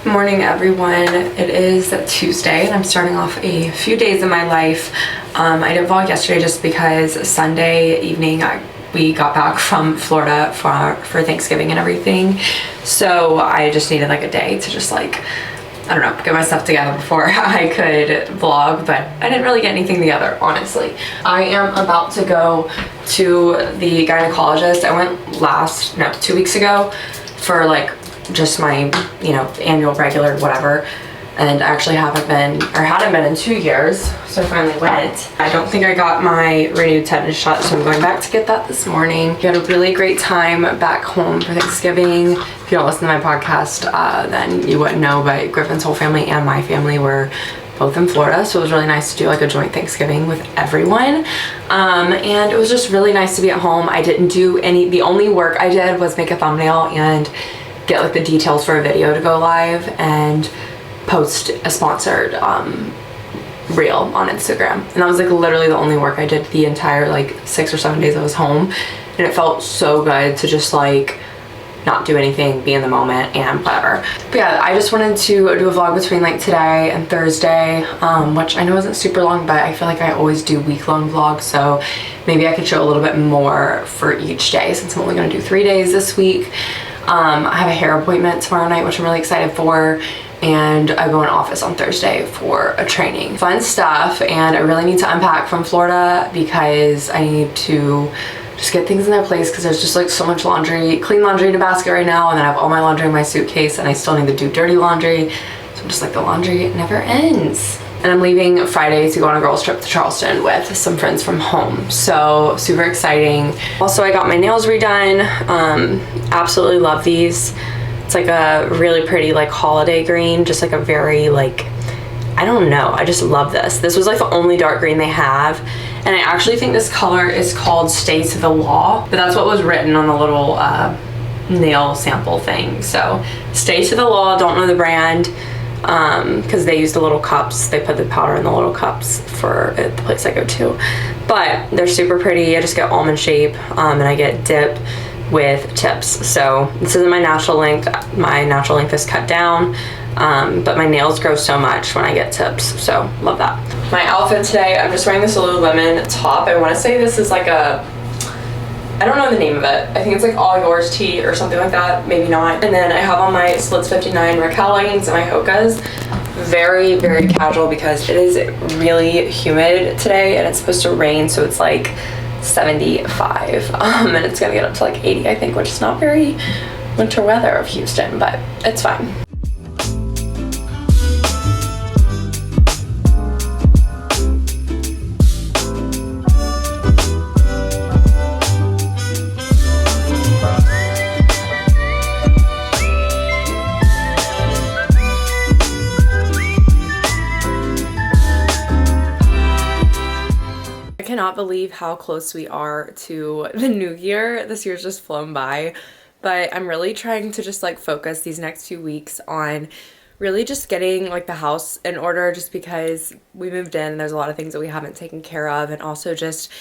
Good morning, everyone. It is Tuesday and I'm starting off a few days in my life. I didn't vlog yesterday just because Sunday evening we got back from Florida for Thanksgiving and everything. So I just needed like a day to just like, I don't know, get my stuff together before I could vlog, but I didn't really get anything together, honestly. I am about to go to the gynecologist. I went 2 weeks ago for like just my, annual regular whatever. And I actually hadn't been in 2 years, so I finally went. I don't think I got my renewed tetanus shot, so I'm going back to get that this morning. We had a really great time back home for Thanksgiving. If you don't listen to my podcast, then you wouldn't know, but Griffin's whole family and my family were both in Florida, so it was really nice to do like a joint Thanksgiving with everyone. And it was just really nice to be at home. I didn't do the only work I did was make a thumbnail and get like the details for a video to go live and post a sponsored reel on Instagram. And that was like literally the only work I did the entire like 6 or 7 days I was home. And it felt so good to just like not do anything, be in the moment and whatever. But yeah, I just wanted to do a vlog between like today and Thursday, which I know isn't super long, but I feel like I always do week-long vlogs, so maybe I could show a little bit more for each day since I'm only gonna do 3 days this week. I have a hair appointment tomorrow night, which I'm really excited for, and I go in office on Thursday for a training. Fun stuff, and I really need to unpack from Florida because I need to just get things in their place because there's just like so much laundry, clean laundry in a basket right now, and then I have all my laundry in my suitcase and I still need to do dirty laundry. So I'm just like, the laundry never ends. And I'm leaving Friday to go on a girls trip to Charleston with some friends from home. So super exciting. Also, I got my nails redone. Absolutely love these. It's like a really pretty like holiday green, just like a very like, I don't know, I just love this. This was like the only dark green they have. And I actually think this color is called Stay to the Law, but that's what was written on the little nail sample thing. So Stay to the Law, don't know the brand, because they use the little cups. They put the powder in the little cups for the place I go to. But they're super pretty. I just get almond shape, and I get dip with tips. So this isn't my natural length. My natural length is cut down, but my nails grow so much when I get tips, so love that. My outfit today, I'm just wearing this Lululemon top. I want to say this is like I don't know the name of it. I think it's like All Yours tee or something like that, maybe not. And then I have on my Slits 59 Raquel leggings and my Hokas. Very, very casual because it is really humid today and it's supposed to rain, so it's like 75, and it's gonna get up to like 80, I think, which is not very winter weather of Houston, but it's fine. I cannot believe how close we are to the new year. This year's just flown by, but I'm really trying to just like focus these next few weeks on really just getting like the house in order, just because we moved in and there's a lot of things that we haven't taken care of, and also just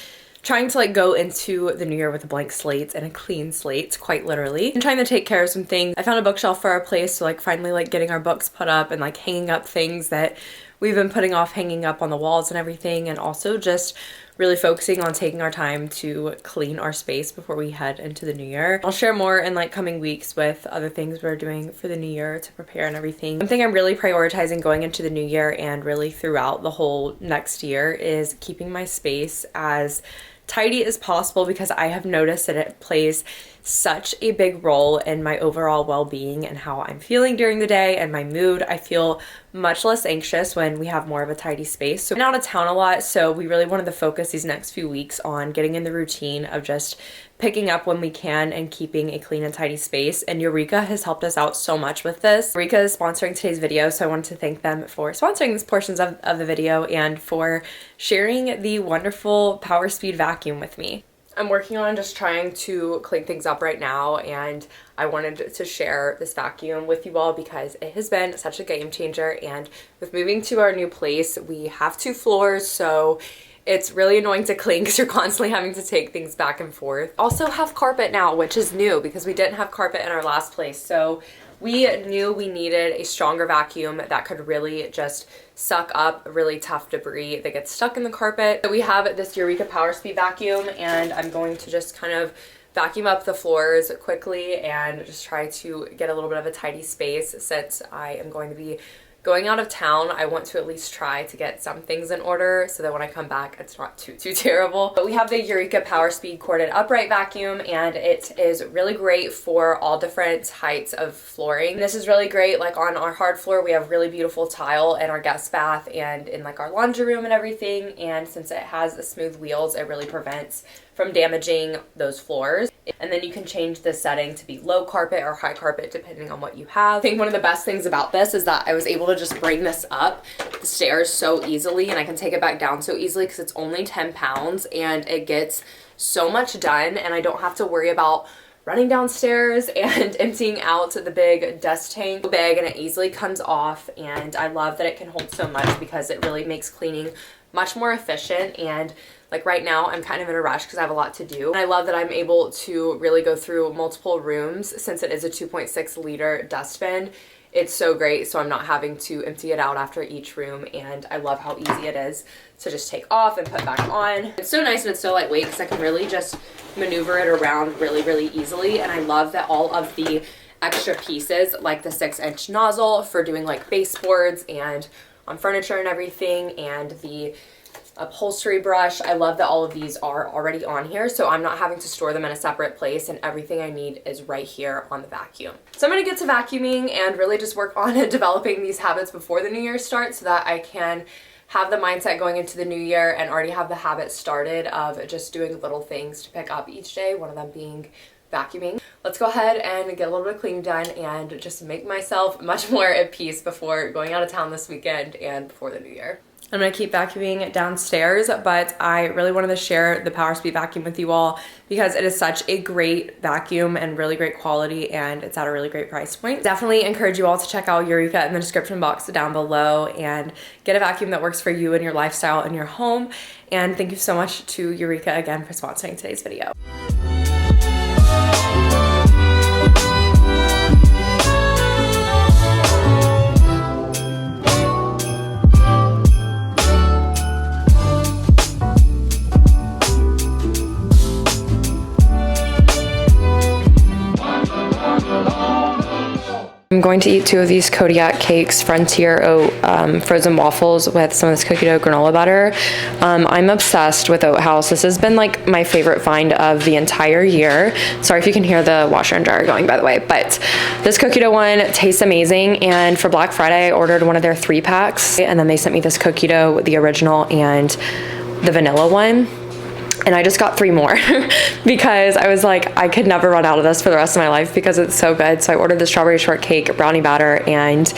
trying to like go into the new year with a blank slate and a clean slate, quite literally, and trying to take care of some things. I found a bookshelf for our place, so like finally like getting our books put up and like hanging up things that we've been putting off hanging up on the walls and everything, and also just really focusing on taking our time to clean our space before we head into the new year. I'll share more in like coming weeks with other things we're doing for the new year to prepare and everything. One thing I'm really prioritizing going into the new year and really throughout the whole next year is keeping my space as tidy as possible, because I have noticed that it plays such a big role in my overall well-being and how I'm feeling during the day and my mood. I feel much less anxious when we have more of a tidy space. So I'm out of town a lot, so we really wanted to focus these next few weeks on getting in the routine of just picking up when we can and keeping a clean and tidy space. And Eureka has helped us out so much with this. Eureka is sponsoring today's video, so I wanted to thank them for sponsoring these portions of the video and for sharing the wonderful Power Speed vacuum with me. I'm working on just trying to clean things up right now, and I wanted to share this vacuum with you all because it has been such a game changer. And with moving to our new place, we have 2 floors, so it's really annoying to clean because you're constantly having to take things back and forth. Also have carpet now, which is new because we didn't have carpet in our last place. So We knew we needed a stronger vacuum that could really just suck up really tough debris that gets stuck in the carpet. So we have this Eureka Power Speed vacuum, and I'm going to just kind of vacuum up the floors quickly and just try to get a little bit of a tidy space. Since I am going to be going out of town, I want to at least try to get some things in order so that when I come back, it's not too terrible. But we have the Eureka Power Speed corded upright vacuum, and it is really great for all different heights of flooring. This is really great, like on our hard floor, we have really beautiful tile in our guest bath and in like our laundry room and everything. And since it has the smooth wheels, it really prevents from damaging those floors. And then you can change the setting to be low carpet or high carpet depending on what you have. I think one of the best things about this is that I was able to just bring this up the stairs so easily, and I can take it back down so easily because it's only 10 pounds and it gets so much done, and I don't have to worry about running downstairs and emptying out the big dust tank. So big, and it easily comes off, and I love that it can hold so much because it really makes cleaning much more efficient. And like right now, I'm kind of in a rush because I have a lot to do. And I love that I'm able to really go through multiple rooms since it is a 2.6 liter dustbin. It's so great, so I'm not having to empty it out after each room, and I love how easy it is to just take off and put back on. It's so nice and it's so lightweight because I can really just maneuver it around really easily. And I love that all of the extra pieces, like the 6-inch nozzle for doing like baseboards and on furniture and everything, and the upholstery brush. I love that all of these are already on here, so I'm not having to store them in a separate place, and everything I need is right here on the vacuum. So I'm gonna get to vacuuming and really just work on developing these habits before the new year starts so that I can have the mindset going into the new year and already have the habit started of just doing little things to pick up each day, one of them being vacuuming. Let's go ahead and get a little bit of cleaning done and just make myself much more at peace before going out of town this weekend and before the new year. I'm gonna keep vacuuming downstairs, but I really wanted to share the Power Speed vacuum with you all because it is such a great vacuum and really great quality, and it's at a really great price point. Definitely encourage you all to check out Eureka in the description box down below and get a vacuum that works for you and your lifestyle and your home. And thank you so much to Eureka again for sponsoring today's video. I'm going to eat 2 of these Kodiak Cakes Frontier oat frozen waffles with some of this cookie dough granola butter. I'm obsessed with Oat House. This has been like my favorite find of the entire year. Sorry if you can hear the washer and dryer going, by the way, but this cookie dough one tastes amazing. And for Black Friday, I ordered one of their 3-packs, and then they sent me this cookie dough, the original and the vanilla one. And I just got 3 more because I was like, I could never run out of this for the rest of my life because it's so good. So I ordered the strawberry shortcake, brownie batter, and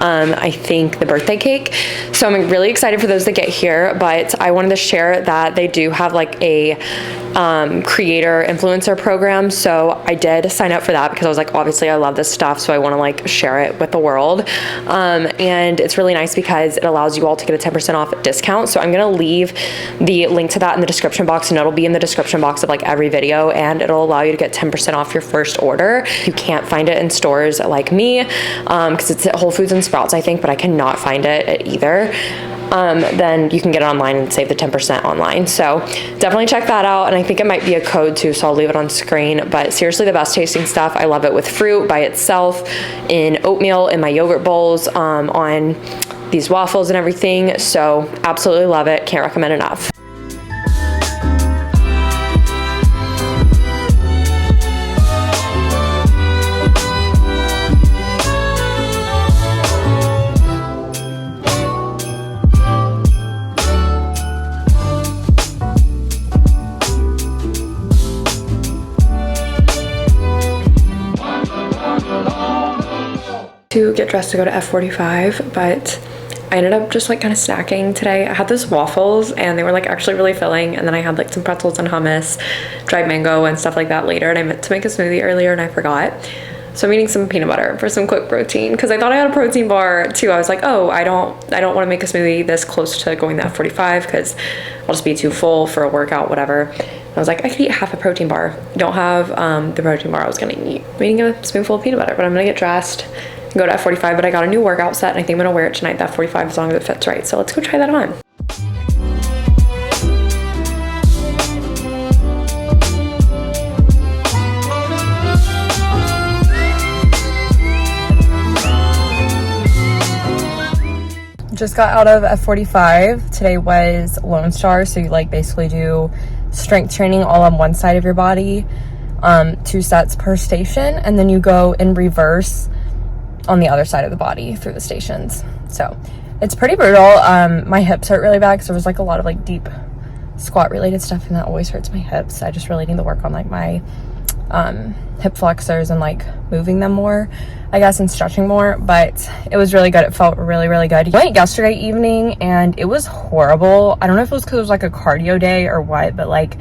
I think the birthday cake. So I'm really excited for those to get here, but I wanted to share that they do have like a creator influencer program. So I did sign up for that because I was like, obviously I love this stuff, so I want to like share it with the world. And it's really nice because it allows you all to get a 10% off discount. So I'm going to leave the link to that in the description box, and it'll be in the description box of like every video, and it'll allow you to get 10% off your first order. You can't find it in stores like me because it's at Whole Foods and Sprouts, I think, but I cannot find it at either. Then you can get it online and save the 10% online. So definitely check that out. And I think it might be a code too, so I'll leave it on screen. But seriously, the best tasting stuff. I love it with fruit by itself, in oatmeal, in my yogurt bowls, on these waffles and everything. So absolutely love it. Can't recommend enough. To get dressed to go to F45, but I ended up just like kind of snacking today. I had those waffles and they were like actually really filling, and then I had like some pretzels and hummus, dried mango and stuff like that later, and I meant to make a smoothie earlier and I forgot. So I'm eating some peanut butter for some quick protein because I thought I had a protein bar too. I was like, oh, I don't want to make a smoothie this close to going to F45 because I'll just be too full for a workout, whatever. I was like, I could eat half a protein bar. Don't have the protein bar I was gonna eat. I'm eating a spoonful of peanut butter, but I'm gonna get dressed and go to F45. But I got a new workout set and I think I'm gonna wear it tonight, that 45, as long as it fits right. So let's go try that on. Just got out of F45. Today was Lone Star, so you like basically do strength training all on one side of your body, 2 sets per station, and then you go in reverse on the other side of the body through the stations. So it's pretty brutal. My hips hurt really bad because there was like a lot of like deep squat related stuff, and that always hurts my hips. I just really need to work on like my hip flexors and like moving them more, I guess, and stretching more. But it was really good. It felt really, really good. I went yesterday evening and it was horrible. I don't know if it was because it was like a cardio day or what, but like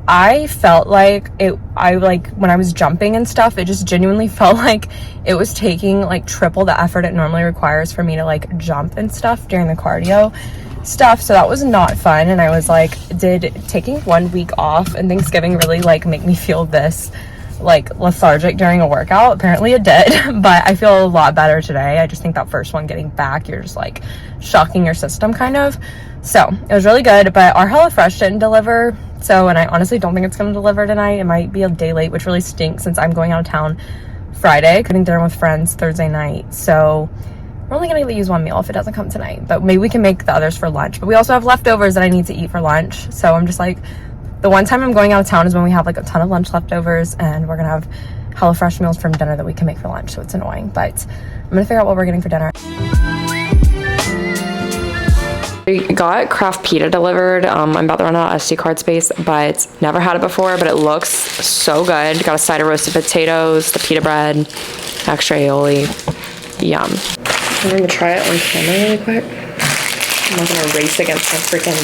I felt like I like when I was jumping and stuff, it just genuinely felt like it was taking like triple the effort it normally requires for me to like jump and stuff during the cardio stuff. So that was not fun. And I was like, did taking 1 week off and Thanksgiving really like make me feel this like lethargic during a workout? Apparently it did. But I feel a lot better today. I just think that first one getting back, you're just like shocking your system kind of. So it was really good. But our HelloFresh didn't deliver, so, and I honestly don't think it's going to deliver tonight. It might be a day late, which really stinks since I'm going out of town Friday, cutting dinner with friends Thursday night. So we're only gonna use one meal if it doesn't come tonight, but maybe we can make the others for lunch. But we also have leftovers that I need to eat for lunch. So I'm just like, the one time I'm going out of town is when we have like a ton of lunch leftovers, and we're gonna have HelloFresh meals from dinner that we can make for lunch. So it's annoying, but I'm gonna figure out what we're getting for dinner. We got craft pita delivered. I'm about to run out of SD card space, but never had it before, but it looks so good. Got a side of roasted potatoes, the pita bread, extra aioli. Yum. I'm gonna try it on camera really quick. I'm not gonna race against my freaking...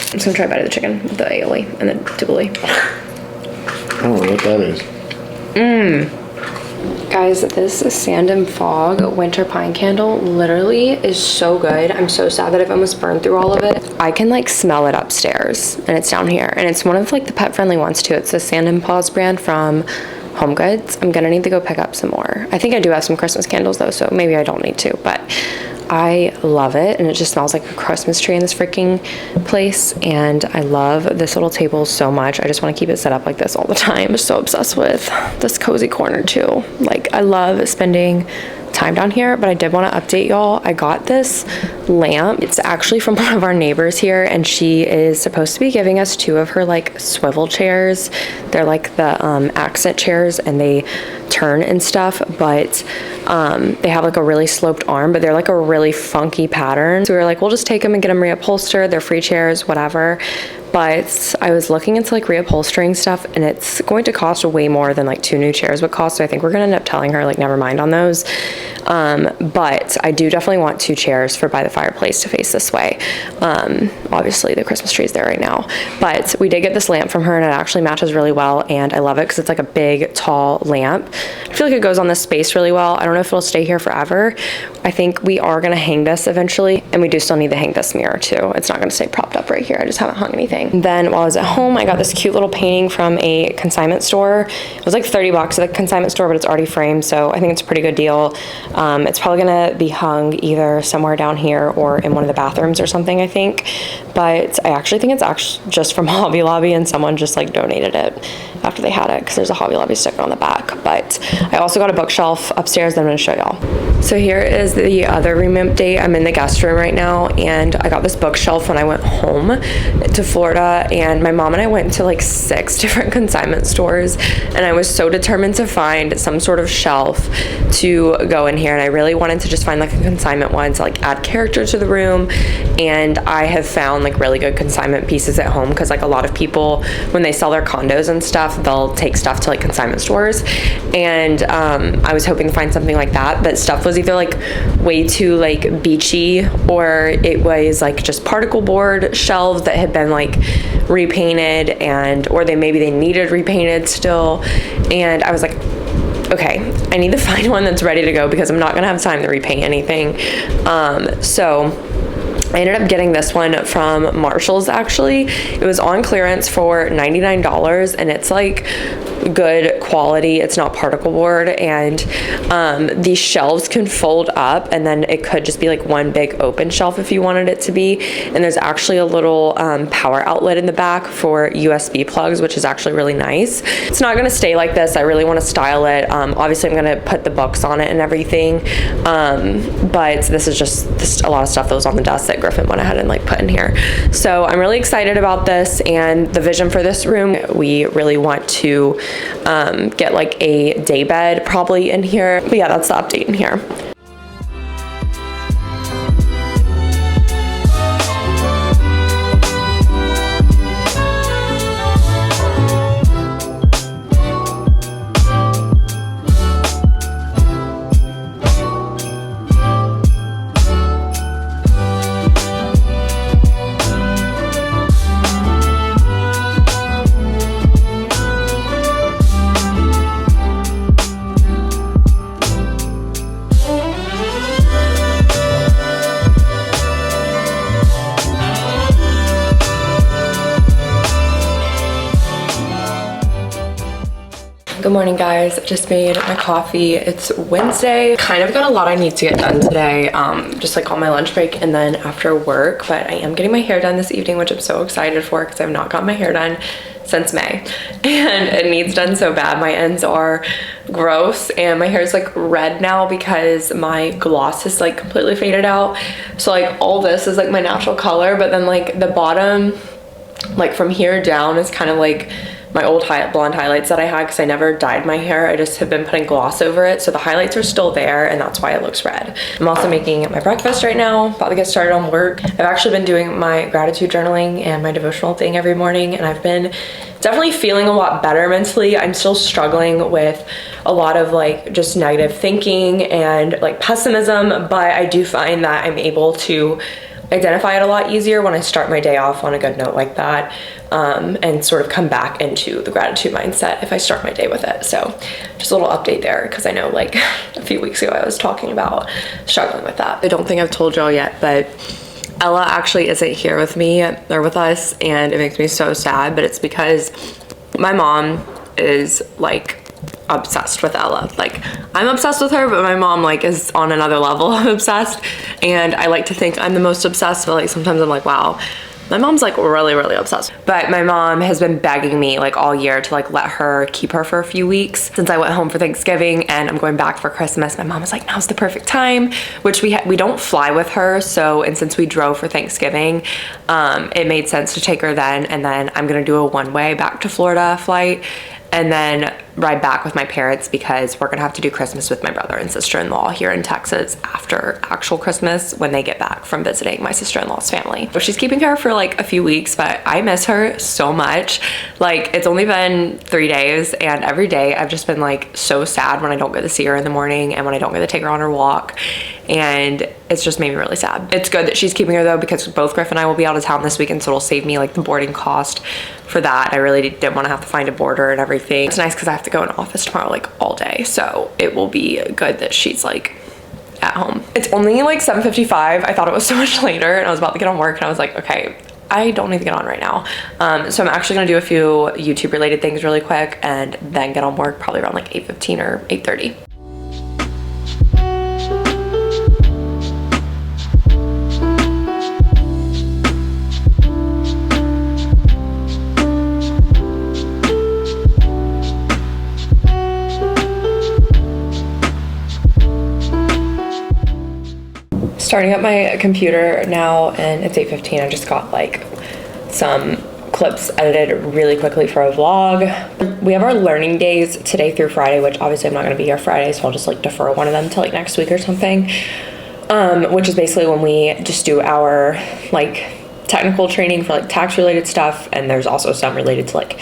I'm just gonna try a bite of the chicken with the aioli and the tabbouleh. I don't know what that is. Guys, this Sand and Fog winter pine candle literally is so good. I'm so sad that I've almost burned through all of it. I can like smell it upstairs, and it's down here. And it's one of like the pet friendly ones too. It's the Sand and Paws brand from Home Goods. I'm gonna need to go pick up some more. I think I do have some Christmas candles though, so maybe I don't need to, but I love it, and it just smells like a Christmas tree in this freaking place. And I love this little table so much. I just want to keep it set up like this all the time. I'm so obsessed with this cozy corner too. Like, I love spending time down here. But I did want to update y'all. I got this lamp. It's actually from one of our neighbors here, and she is supposed to be giving us 2 of her like swivel chairs. They're like the accent chairs, and they turn and stuff, but they have like a really sloped arm, but they're like a really funky pattern. So we were like, we'll just take them and get them reupholstered. They're free chairs, whatever. But I was looking into like reupholstering stuff, and it's going to cost way more than like 2 new chairs would cost. So I think we're gonna end up telling her like, never mind on those. But I do definitely want 2 chairs for by the fireplace to face this way. Obviously the Christmas tree is there right now, but we did get this lamp from her, and it actually matches really well, and I love it because it's like a big tall lamp. I feel like it goes on this space really well. I don't know if it'll stay here forever. I think we are gonna hang this eventually, and we do still need to hang this mirror too. It's not gonna stay propped up right here. I just haven't hung anything. And then while I was at home, I got this cute little painting from a consignment store. It was like 30 bucks at the consignment store, but it's already framed, so I think it's a pretty good deal. It's probably gonna be hung either somewhere down here or in one of the bathrooms or something, I think. But I actually think it's actually just from Hobby Lobby, and someone just like donated it after they had it, because there's a Hobby Lobby sticker on the back. But I also got a bookshelf upstairs that I'm gonna show y'all. So here is the other room update. I'm in the guest room right now, and I got this bookshelf when I went home to Florida, and my mom and I went to like 6 different consignment stores, and I was so determined to find some sort of shelf to go in here, and I really wanted to just find like a consignment one to like add character to the room. And I have found like really good consignment pieces at home, because like a lot of people, when they sell their condos and stuff, they'll take stuff to like consignment stores, and I was hoping to find something like that, but stuff was either like way too like beachy, or it was like just particle board shelves that had been like repainted, and or maybe they needed repainted still. And I was like, okay, I need to find one that's ready to go, because I'm not gonna have time to repaint anything. So I ended up getting this one from Marshall's actually. It was on clearance for $99 and it's like good quality. It's not particle board, and these shelves can fold up, and then it could just be like one big open shelf if you wanted it to be. And there's actually a little power outlet in the back for USB plugs, which is actually really nice. It's not gonna stay like this. I really want to style it. Obviously I'm gonna put the books on it and everything, but this is just a lot of stuff that was on the desk that Griffin went ahead and like put in here. So I'm really excited about this and the vision for this room. We really want to get like a day bed probably in here. But yeah, that's the update in here. Good morning, guys. Just made my coffee. It's Wednesday. Kind of got a lot I need to get done today, just like on my lunch break and then after work, but I am getting my hair done this evening, which I'm so excited for because I've not gotten my hair done since May and it needs done so bad. My ends are gross and my hair is like red now because my gloss is like completely faded out. So like all this is like my natural color, but then like the bottom, like from here down, is kind of like my old blonde highlights that I had because I never dyed my hair. I just have been putting gloss over it, so the highlights are still there and that's why it looks red. I'm also making my breakfast right now, about to get started on work. I've actually been doing my gratitude journaling and my devotional thing every morning, and I've been definitely feeling a lot better mentally. I'm still struggling with a lot of like just negative thinking and like pessimism, but I do find that I'm able to identify it a lot easier when I start my day off on a good note like that, and sort of come back into the gratitude mindset if I start my day with it. So just a little update there, because I know like a few weeks ago I was talking about struggling with that. I don't think I've told y'all yet, but Ella actually isn't here with me or with us, and it makes me so sad, but it's because my mom is like obsessed with Ella. Like, I'm obsessed with her, but my mom like is on another level of obsessed, and I like to think I'm the most obsessed, but like sometimes I'm like, wow, my mom's like really obsessed. But my mom has been begging me like all year to like let her keep her for a few weeks since I went home for Thanksgiving and I'm going back for Christmas. My mom was like, now's the perfect time, which we don't fly with her, so, and since we drove for Thanksgiving, it made sense to take her then, and then I'm gonna do a one-way back to Florida flight and then ride back with my parents because we're gonna have to do Christmas with my brother and sister-in-law here in Texas after actual Christmas when they get back from visiting my sister-in-law's family. So she's keeping her for like a few weeks, but I miss her so much. Like, it's only been 3 days and every day I've just been like so sad when I don't get to see her in the morning and when I don't get to take her on her walk, and it's just made me really sad. It's good that she's keeping her though, because both Griff and I will be out of town this weekend, so it'll save me like the boarding cost for that. I really didn't want to have to find a boarder and everything. It's nice because I have to go in office tomorrow like all day, so it will be good that she's like at home. It's only like 7:55. I thought it was so much later and I was about to get on work and I was like, okay, I don't need to get on right now. So I'm actually gonna do a few YouTube related things really quick and then get on work probably around like 8:15 or 8:30. Starting up my computer now and it's 8:15. I just got like some clips edited really quickly for a vlog. We have our learning days today through Friday, which obviously I'm not gonna be here Friday, so I'll just like defer one of them to like next week or something, which is basically when we just do our like technical training for like tax related stuff, and there's also some related to like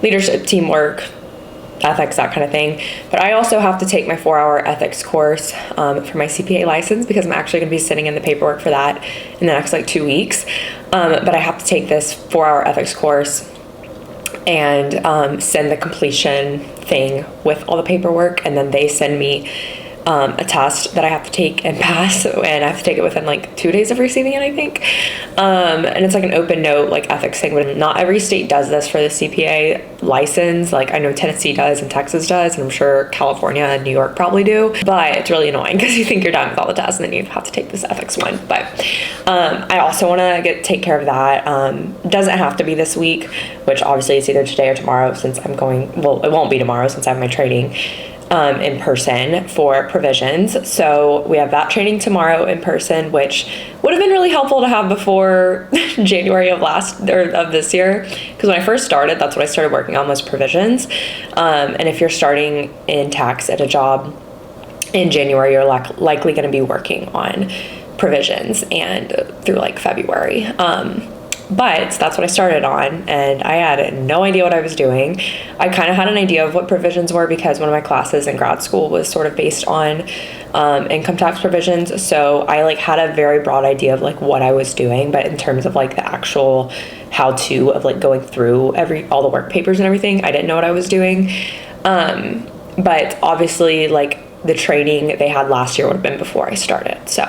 leadership, teamwork, ethics, that kind of thing. But I also have to take my 4-hour ethics course for my CPA license, because I'm actually going to be sitting in the paperwork for that in the next like 2 weeks. But I have to take this 4-hour ethics course and send the completion thing with all the paperwork, and then they send me a test that I have to take and pass, and I have to take it within like 2 days of receiving it, I think. And it's like an open note, like ethics thing, but not every state does this for the CPA license. Like I know Tennessee does and Texas does, and I'm sure California and New York probably do, but it's really annoying because you think you're done with all the tests and then you have to take this ethics one. But I also want to take care of that. Doesn't have to be this week, which obviously is either today or tomorrow, since I'm going, well, it won't be tomorrow since I have my training in person for provisions. So we have that training tomorrow in person, which would have been really helpful to have before January of this year, because when I first started, that's what I started working on, was provisions. And if you're starting in tax at a job in January, you're likely going to be working on provisions and through like February. But that's what I started on, and I had no idea what I was doing. I kind of had an idea of what provisions were because one of my classes in grad school was sort of based on income tax provisions. So I like had a very broad idea of like what I was doing, but in terms of like the actual how-to of like going through all the work papers and everything, I didn't know what I was doing. But obviously like the training they had last year would have been before I started. So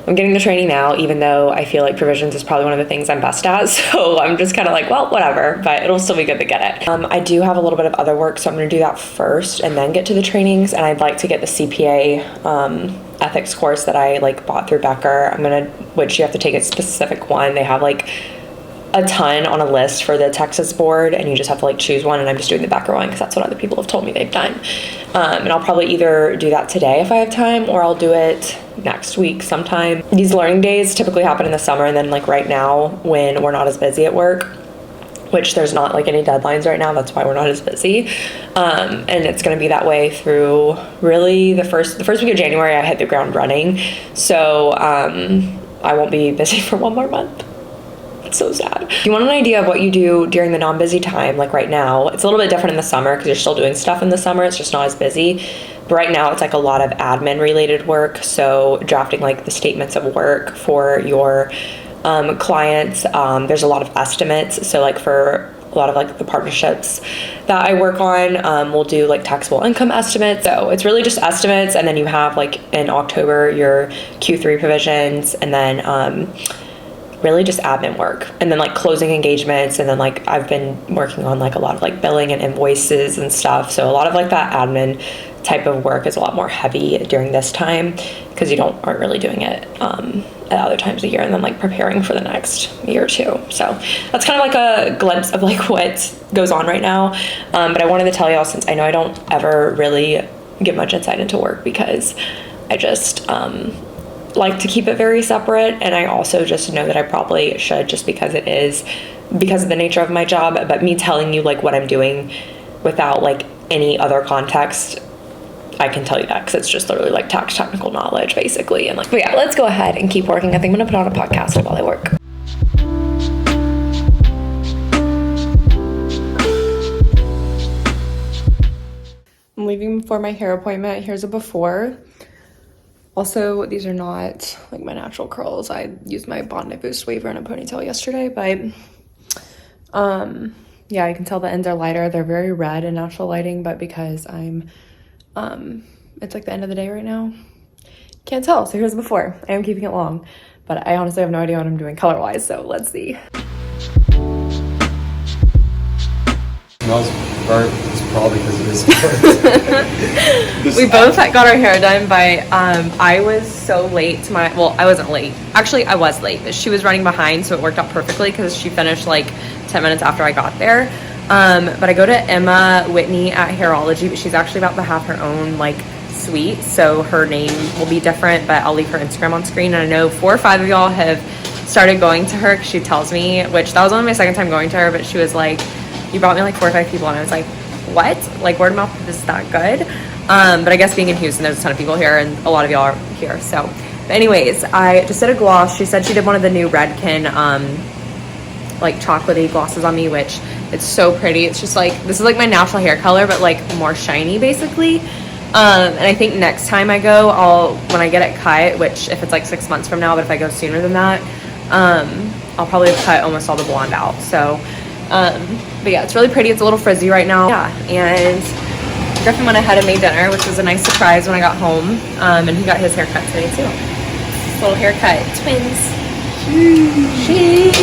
I'm getting the training now, even though I feel like provisions is probably one of the things I'm best at. So I'm just kind of like, well, whatever, but it'll still be good to get it. I do have a little bit of other work, so I'm going to do that first and then get to the trainings. And I'd like to get the CPA ethics course that I like bought through Becker. Which you have to take a specific one. They have like a ton on a list for the Texas board, and you just have to like choose one, and I'm just doing the Becker one because that's what other people have told me they've done. And I'll probably either do that today if I have time, or I'll do it next week sometime. These learning days typically happen in the summer, and then like right now when we're not as busy at work, which there's not like any deadlines right now, that's why we're not as busy. And it's going to be that way through really the first week of January. I hit the ground running, so I won't be busy for 1 more month. So sad. If you want an idea of what you do during the non-busy time, like right now, it's a little bit different in the summer because you're still doing stuff in the summer. It's just not as busy. But right now it's like a lot of admin related work. So drafting like the statements of work for your clients. There's a lot of estimates. So like for a lot of like the partnerships that I work on, we'll do like taxable income estimates. So it's really just estimates. And then you have like in October, your Q3 provisions, and then, really just admin work, and then like closing engagements, and then like I've been working on like a lot of like billing and invoices and stuff. So a lot of like that admin type of work is a lot more heavy during this time because you aren't really doing it at other times of year, and then like preparing for the next year or two. So that's kind of like a glimpse of like what goes on right now. But I wanted to tell y'all, since I know I don't ever really give much insight into work because I just like to keep it very separate, and I also just know that I probably should, just because of the nature of my job. But me telling you like what I'm doing without like any other context, I can tell you that because it's just literally like tax technical knowledge basically. And like, but yeah, let's go ahead and keep working. I think I'm gonna put on a podcast while I work. I'm leaving for my hair appointment. Here's a before. Also, these are not like my natural curls. I used my Bondi Boost waver in a ponytail yesterday, but yeah, you can tell the ends are lighter. They're very red in natural lighting, but because I'm it's like the end of the day right now, can't tell. So here's the before. I am keeping it long, but I honestly have no idea what I'm doing color wise, so let's see. Smells burnt. It's probably because it is burnt. We both got our hair done by I was so late to I wasn't late. Actually, I was late, but she was running behind, so it worked out perfectly because she finished like 10 minutes after I got there. But I go to Emma Whitney at Hairology, but she's actually about to have her own like suite, so her name will be different, but I'll leave her Instagram on screen. And I know 4 or 5 of y'all have started going to her because she tells me, which that was only my second time going to her, but she was like, you brought me like 4 or 5 people, and I was like, what? Like, word of mouth is that good? But I guess being in Houston, there's a ton of people here, and a lot of y'all are here. So, but anyways, I just did a gloss. She said she did one of the new Redken, like chocolatey glosses on me, which it's so pretty. It's just like, this is like my natural hair color, but like more shiny basically. And I think next time I go, when I get it cut, which if it's like 6 months from now, but if I go sooner than that, I'll probably cut almost all the blonde out. So, but yeah, it's really pretty. It's a little frizzy right now. Yeah, and Griffin went ahead and made dinner, which was a nice surprise when I got home. And he got his haircut today too. Little haircut twins. Sheesh.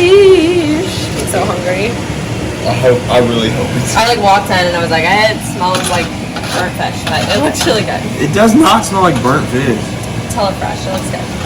I'm so hungry. I really hope it's. I like walked in and I was like, it smells like burnt fish, but it looks really good. It does not smell like burnt fish. Telefresh, it looks good.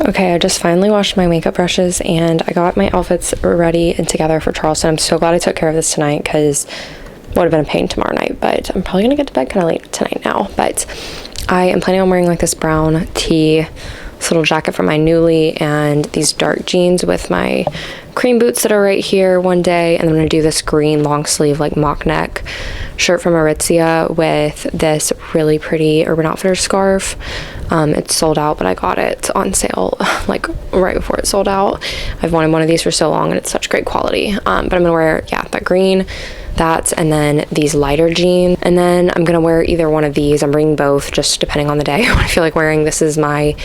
Okay, I just finally washed my makeup brushes and I got my outfits ready and together for Charleston. I'm so glad I took care of this tonight because it would have been a pain tomorrow night, but I'm probably gonna get to bed kind of late tonight now. But I am planning on wearing like this brown tee, this little jacket from my Newly, and these dark jeans with my cream boots that are right here one day, and I'm gonna do this green long sleeve like mock neck shirt from Aritzia with this really pretty Urban Outfitters scarf. It's sold out, but I got it on sale like right before it sold out. I've wanted one of these for so long and it's such great quality. But I'm gonna wear, yeah, that green, that, and then these lighter jeans. And then I'm gonna wear either one of these. I'm bringing both just depending on the day. What I feel like wearing. This is my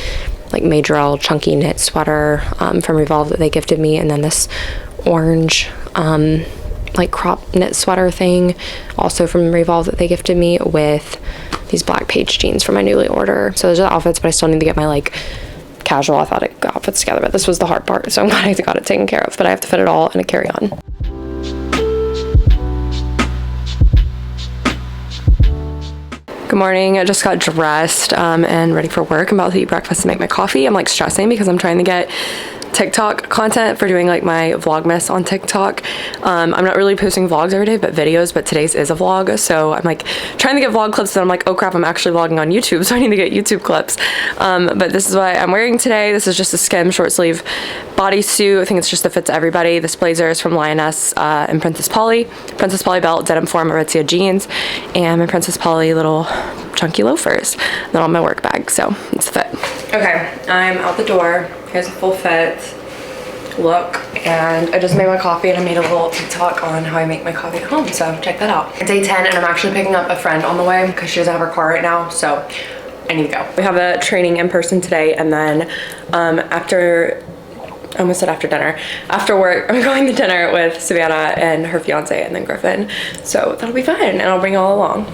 like Majorel chunky knit sweater from Revolve that they gifted me. And then this orange like crop knit sweater thing also from Revolve that they gifted me, with these black page jeans from my Newly order. So those are the outfits, but I still need to get my like casual athletic outfits together, but this was the hard part, so I'm glad I got it taken care of. But I have to fit it all in a carry-on. Good morning. I just got dressed and ready for work. I'm about to eat breakfast and make my coffee. I'm like stressing because I'm trying to get TikTok content for doing like my Vlogmas on TikTok. I'm not really posting vlogs every day, but videos, but today's is a vlog. So I'm like trying to get vlog clips, and I'm like, oh crap, I'm actually vlogging on YouTube, so I need to get YouTube clips. But this is what I'm wearing today. This is just a skim short sleeve bodysuit. I think it's just the fit to everybody. This blazer is from Lioness and Princess Polly belt, denim form Aritzia jeans, and my Princess Polly little chunky loafers. And then on my work bag, so it's the fit. Okay, I'm out the door. Here's a full fit look, and I just made my coffee, and I made a little TikTok on how I make my coffee at home, so check that out. Day 10, and I'm actually picking up a friend on the way because she doesn't have her car right now, so I need to go. We have a training in person today, and then after dinner. After work, I'm going to dinner with Savannah and her fiance, and then Griffin. So that'll be fun, and I'll bring you all along.